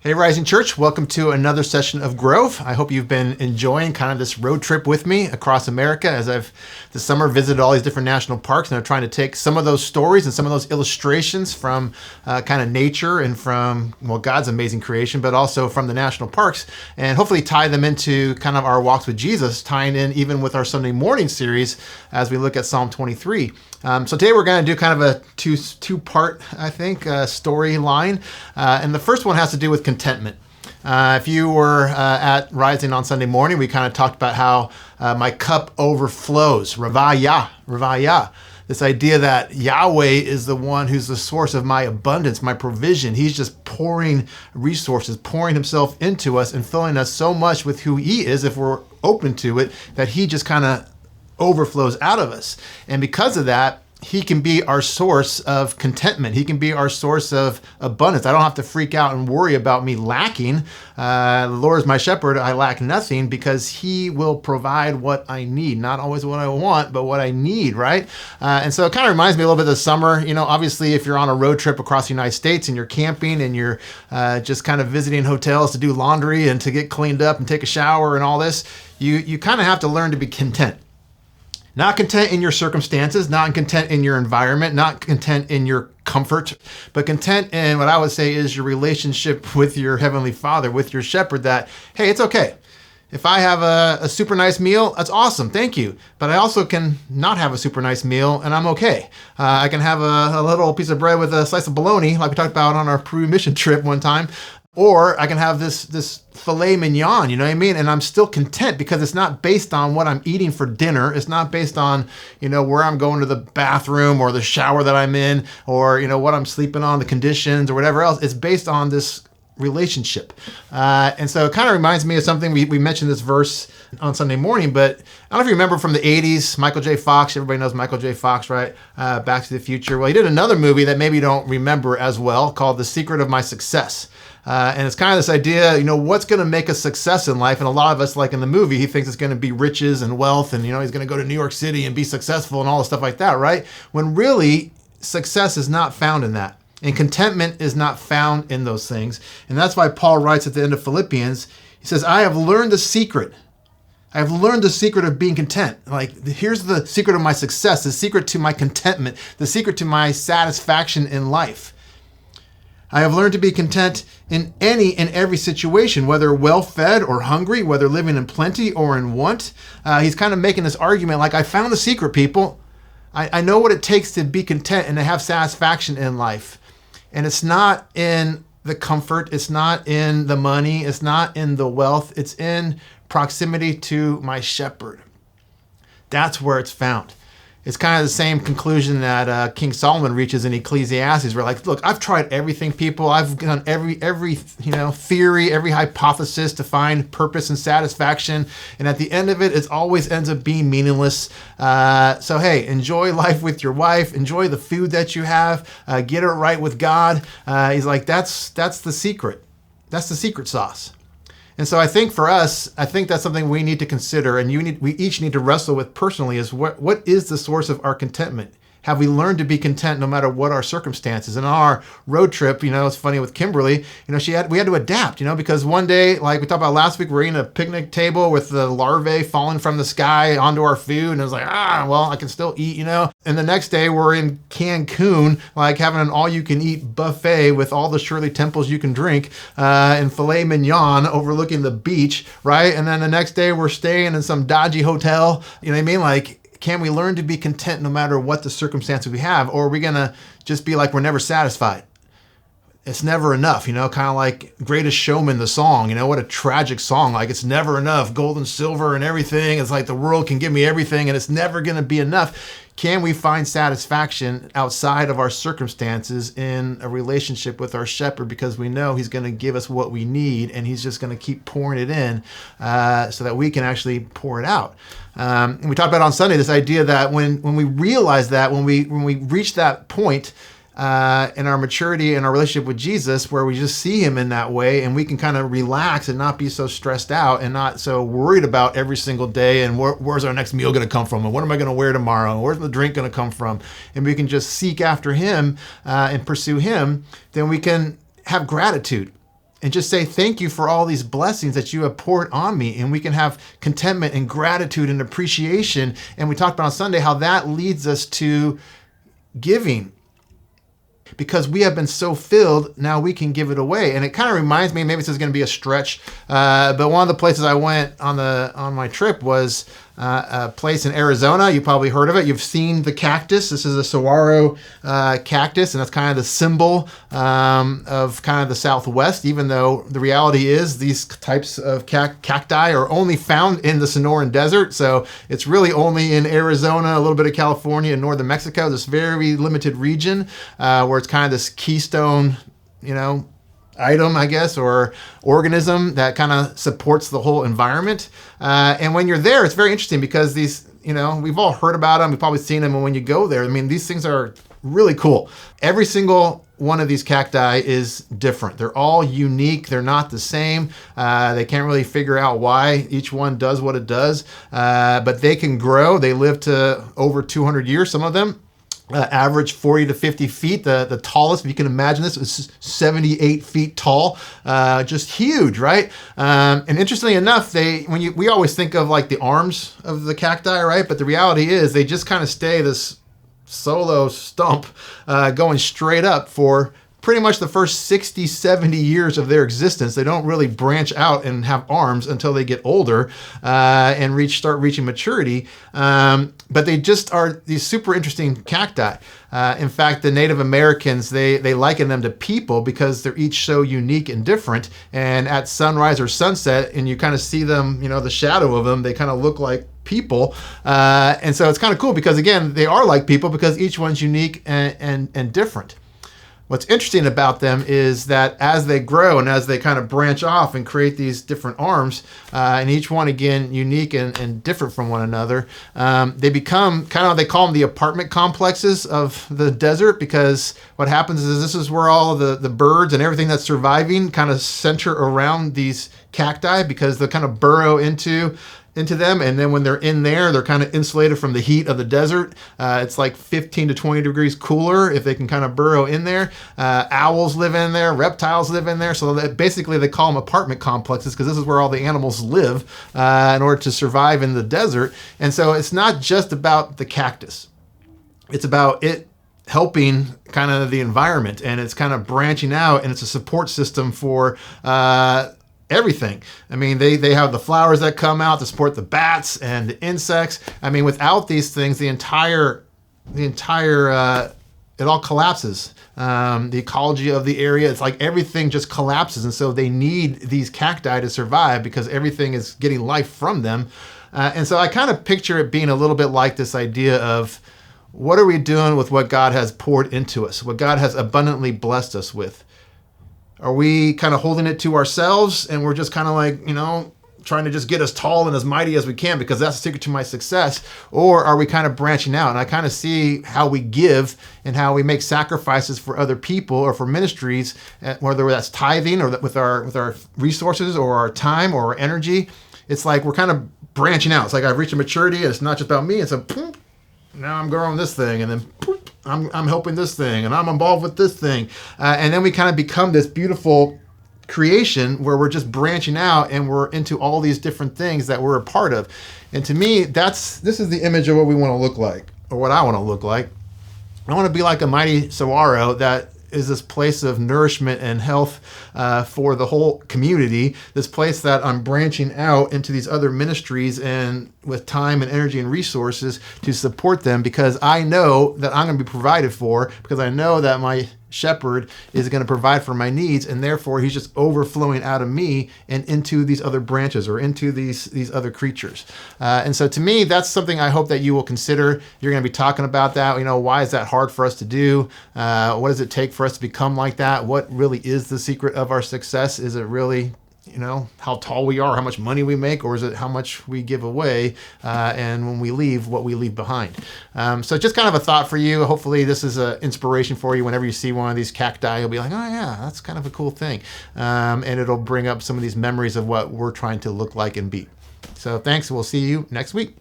Hey, Rising Church, welcome to another session of Grove. I hope you've been enjoying kind of this road trip with me across America as I've this summer visited all these different national parks, and I'm trying to take some of those stories and some of those illustrations from kind of nature and from, well, God's amazing creation, but also from the national parks, and hopefully tie them into kind of our walks with Jesus, tying in even with our Sunday morning series as we look at Psalm 23. So today we're going to do kind of a two-part, I think, storyline. And the first one has to do with contentment. If you were at Rising on Sunday morning, we kind of talked about how my cup overflows. Ravaya. This idea that Yahweh is the one who's the source of my abundance, my provision. He's just pouring resources, pouring himself into us and filling us so much with who he is, if we're open to it, that he just kind of overflows out of us. And because of that, he can be our source of contentment. He can be our source of abundance. I don't have to freak out and worry about me lacking. The Lord is my shepherd. I lack nothing because he will provide what I need. Not always what I want, but what I need, right? And so it kind of reminds me a little bit of the summer. You know, obviously, if you're on a road trip across the United States and you're camping and you're just kind of visiting hotels to do laundry and to get cleaned up and take a shower and all this, you kind of have to learn to be content. Not content in your circumstances, not content in your environment, not content in your comfort, but content in what I would say is your relationship with your Heavenly Father, with your shepherd, that, hey, it's okay. If I have a super nice meal, that's awesome, thank you. But I also can not have a super nice meal and I'm okay. I can have a little piece of bread with a slice of bologna, like we talked about on our Peru mission trip one time. Or I can have this filet mignon, you know what I mean? And I'm still content because it's not based on what I'm eating for dinner. It's not based on, where I'm going to the bathroom or the shower that I'm in or, what I'm sleeping on, the conditions or whatever else. It's based on this relationship. And so it kind of reminds me of something, we mentioned this verse on Sunday morning, but I don't know if you remember from the 80s, Michael J. Fox. Everybody knows Michael J. Fox, right? Back to the Future. Well, he did another movie that maybe you don't remember as well called The Secret of My Success. And it's kind of this idea, what's going to make a success in life? And a lot of us, like in the movie, he thinks it's going to be riches and wealth and, he's going to go to New York City and be successful and all the stuff like that, right? When really success is not found in that. And contentment is not found in those things. And that's why Paul writes at the end of Philippians, he says, I have learned the secret. I have learned the secret of being content. Like, here's the secret of my success, the secret to my contentment, the secret to my satisfaction in life. I have learned to be content in any and every situation, whether well-fed or hungry, whether living in plenty or in want. He's kind of making this argument like, I found the secret, people. I know what it takes to be content and to have satisfaction in life. And it's not in the comfort. It's not in the money. It's not in the wealth. It's in proximity to my shepherd. That's where it's found. It's kind of the same conclusion that King Solomon reaches in Ecclesiastes. We're like, look, I've tried everything, people. I've done every theory, every hypothesis to find purpose and satisfaction. And at the end of it, it always ends up being meaningless. So, hey, enjoy life with your wife. Enjoy the food that you have. Get it right with God. He's like, that's the secret. That's the secret sauce. And so I think for us, that's something we need to consider, and we each need to wrestle with personally, is what is the source of our contentment? Have we learned to be content no matter what our circumstances? And on our road trip, it's funny with Kimberly, we had to adapt, because one day, like we talked about last week, we're eating a picnic table with the larvae falling from the sky onto our food. And it was like, well, I can still eat, And the next day we're in Cancun, like having an all-you-can-eat buffet with all the Shirley Temples you can drink, and filet mignon overlooking the beach, right? And then the next day we're staying in some dodgy hotel, you know what I mean? Like, can we learn to be content no matter what the circumstances we have? Or are we going to just be like, we're never satisfied? It's never enough, kind of like Greatest Showman, the song, what a tragic song. Like, it's never enough, gold and silver and everything. It's like the world can give me everything and it's never going to be enough. Can we find satisfaction outside of our circumstances in a relationship with our shepherd, because we know he's going to give us what we need and he's just going to keep pouring it in so that we can actually pour it out. And we talked about on Sunday this idea that when we realize that, when we reach that point in our maturity and our relationship with Jesus, where we just see him in that way and we can kind of relax and not be so stressed out and not so worried about every single day and where's our next meal going to come from and what am I going to wear tomorrow and where's the drink going to come from, and we can just seek after him and pursue him, then we can have gratitude. and just say thank you for all these blessings that you have poured on me. And we can have contentment and gratitude and appreciation. And we talked about on Sunday how that leads us to giving. Because we have been so filled, now we can give it away. And it kind of reminds me, maybe this is going to be a stretch, but one of the places I went on my trip was a place in Arizona. You probably heard of it. You've seen the cactus. This is a saguaro cactus, and that's kind of the symbol of kind of the Southwest, even though the reality is these types of cacti are only found in the Sonoran Desert. So it's really only in Arizona, a little bit of California, and northern Mexico, this very limited region where it's kind of this keystone, item, I guess, or organism that kind of supports the whole environment. And when you're there, it's very interesting because these, we've all heard about them. We've probably seen them. And when you go there, these things are really cool. Every single one of these cacti is different. They're all unique. They're not the same. They can't really figure out why each one does what it does. But they can grow. They live to over 200 years, some of them. Average 40 to 50 feet. The tallest, if you can imagine this, is 78 feet tall. Just huge, right? And interestingly enough, we always think of like the arms of the cacti, right? But the reality is they just kind of stay this solo stump going straight up for pretty much the first 60, 70 years of their existence. They don't really branch out and have arms until they get older and start reaching maturity. But they just are these super interesting cacti. In fact, the Native Americans, they liken them to people because they're each so unique and different. And at sunrise or sunset, and you kind of see them, the shadow of them, they kind of look like people. And so it's kind of cool because, again, they are like people because each one's unique and different. What's interesting about them is that as they grow and as they kind of branch off and create these different arms, and each one, again, unique and different from one another, they become they call them the apartment complexes of the desert, because what happens is this is where all of the birds and everything that's surviving kind of center around these cacti, because they kind of burrow into them, and then when they're in there, they're kind of insulated from the heat of the desert. It's like 15 to 20 degrees cooler if they can kind of burrow in there. Owls live in there, reptiles live in there, so that basically they call them apartment complexes because this is where all the animals live in order to survive in the desert. And so it's not just about the cactus. It's about it helping kind of the environment, and it's kind of branching out, and it's a support system for everything. They have the flowers that come out to support the bats and the insects. Without these things, the entire it all collapses. The ecology of the area, it's like everything just collapses. And so they need these cacti to survive because everything is getting life from them. And so I kind of picture it being a little bit like this idea of what are we doing with what God has poured into us, what God has abundantly blessed us with? Are we kind of holding it to ourselves and we're just kind of like, trying to just get as tall and as mighty as we can because that's the secret to my success? Or are we kind of branching out? And I kind of see how we give and how we make sacrifices for other people or for ministries, whether that's tithing or with our resources or our time or our energy. It's like we're kind of branching out. It's like I've reached a maturity and it's not just about me. It's now I'm growing this thing, and then I'm helping this thing, and I'm involved with this thing. And then we kind of become this beautiful creation where we're just branching out and we're into all these different things that we're a part of. And to me, this is the image of what we want to look like, or what I want to look like. I want to be like a mighty saguaro that is this place of nourishment and health for the whole community, this place that I'm branching out into these other ministries and with time and energy and resources to support them, because I know that I'm going to be provided for, because I know that my shepherd is going to provide for my needs, and therefore he's just overflowing out of me and into these other branches or into these other creatures. And so to me, that's something I hope that you will consider. You're going to be talking about that. Why is that hard for us to do? What does it take for us to become like that? What really is the secret of our success? Is it really how tall we are, how much money we make, or is it how much we give away, and when we leave, what we leave behind? So just kind of a thought for you. Hopefully this is an inspiration for you. Whenever you see one of these cacti, you'll be like, oh yeah, that's kind of a cool thing. And it'll bring up some of these memories of what we're trying to look like and be. So thanks. We'll see you next week.